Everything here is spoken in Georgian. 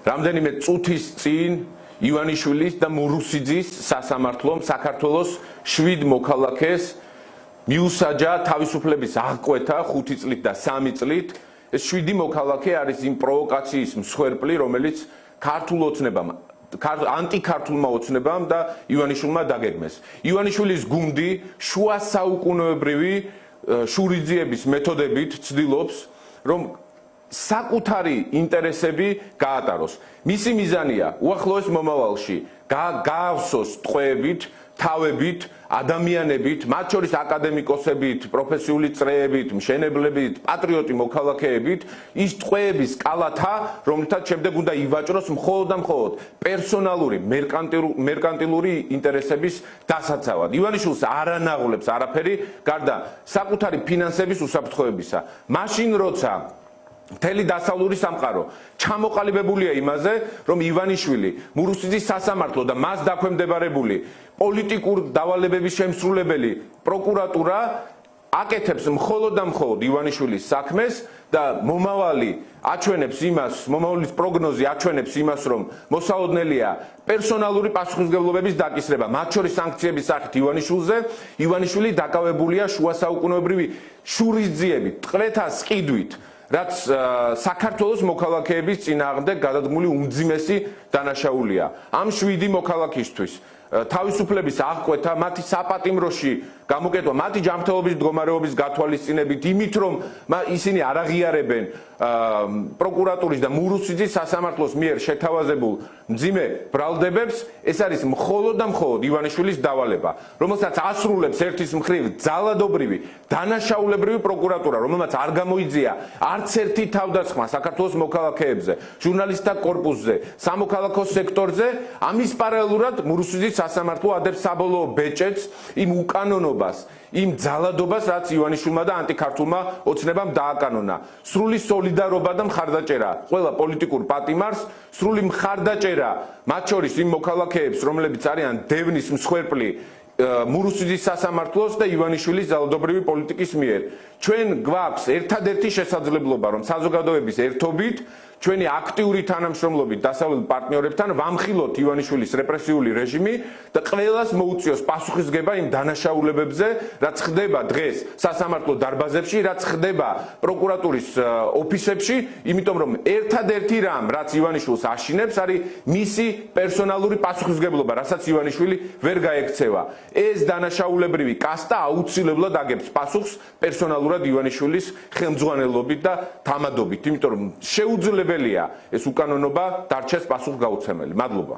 რამდენიმე წუთის წინ ივანიშვილის და მურუსიძის სასამართლომ საქართველოს 7 მოქალაქეს მიუსაჯა თავისუფლების აღკვეთა 5 წლით და 3 წლით. ეს 7 მოქალაქე არის იმ პროვოკაციის მსხვერპლი, რომელიც ქართულ ოცნებამ ანტიქართულმა ოცნებამ და ივანიშვილმა დაგეგმეს. ივანიშვილის გუნდი შუა საუკუნეებრივი შურიძიების მეთოდებით ცდილობს, რომ საკუთარი ინტერესები გაატაროს. მისი მიზანია უახლოეს მომავალში გაავსოს ტყვეებით, თავებით, ადამიანებით, მათ შორის აკადემიკოსებით, პროფესიული წრეებით, მშენებლებით, პატრიოტი მოქალაქეებით, ის ტყვეების კალათა, რომლითაც შემდეგ უნდა ივაჭროს მხოლოდ და მხოლოდ პერსონალური, მერკანტილური ინტერესების დასაცავად. ივანიშვილს არ ანაღვლებს არაფერი, გარდა საკუთარი ფინანსების უსაფრთხოებისა. მაშინ როცა მთელი დასავლური სამყარო ჩამოყალიბებულია იმაზე, რომ ივანიშვილი, მურუსიძის სასამართლო და მას დაქვემდებარებული პოლიტიკურ დავალებების შემსრულებელი პროკურატურა აკეთებს მხოლოდ და მხოლოდ ივანიშვილის საქმეს და მომავლის პროგნოზი აჩვენებს იმას, რომ მოსაოდნელია პერსონალური პასუხისმგებლობების დაკისრება, მათ შორის სანქციების სახით ივანიშვილზე. ივანიშვილი დაკავებულია შუა საუკუნეებრივი შურისძიებით, ტყვეთა სყიდვით, რაც საქართველოს მოქალაქეების წინააღმდეგ გადადგმული უმძიმესი დანაშაულია. ამ 7 მოქალაქისთვის თავისუფლების აღკვეთა, მათი საპატიმროში გამოკეთვა, მათი ჯანმრთელობის მდგომარეობის გათვალისწინებით, იმით რომ ისინი არ აღიარებენ პროკურატურის და მურუსიძის სასამართლოს მიერ შეთავაზებულ მძიმე ბრალდებებს, ეს არის მხოლოდ და მხოლოდ ივანიშვილის დავალება, რომელსაც ასრულებს ერთის მხრივ ძალადობრივი, დანაშაულებრივი პროკურატურა, რომელმაც არ გამოიძია არც ერთი თავდასხმა საქართველოს მოქალაქეებზე, ჟურნალისტთა კორპუსზე, სამოქალაქო სექტორზე. ამის პარალელურად მურუსიძის სასამართლო ადებს საბოლოო ბეჭედს იმ უკანონობას, იმ ძალადობას, რაც ივანიშვილმა და ანტიქართულმა ოცნებამ დააკანონა. სრული სოლიდარობა და მხარდაჭერა ყველა პოლიტიკურ პატიმარს, სრული მხარდაჭერა მათ შორის იმ მოქალაქეებს, რომლებიც არიან დევნის მსხვერპლი მურუსიძის სასამართლოს და ივანიშვილის ძალადობრივი პოლიტიკის მიერ. ჩვენ გვაქვს ერთადერთი შესაძლებლობა, რომ საზოგადოების ერთობით, ჩვენი აქტიური თანამშრომლობით დასავლელ პარტნიორებთან ვამხილოთ ივანიშვილის რეპრესიული რეჟიმი და ყველას მოუწიოს პასუხისგება იმ დანაშაულებებზე, რაც ხდება დღეს სასამართლო დარბაზებში, რაც ხდება პროკურატურის ოფისებში, იმიტომ რომ ერთადერთი რამ, რაც ივანიშვილს აშინებს, არის მისი პერსონალური პასუხისგებლობა, რასაც ივანიშვილი ვერ გაექცევა. ეს დანაშაულებრივი კასტა აუცილებლად აგებს პასუხს პერსონალურად ივანიშვილის ხელმძღვანელობით და თამადობით, იმიტომ რომ შეუძლებელია ეს უკანონობა დარჩეს პასუხგაუცემელი. მადლობა.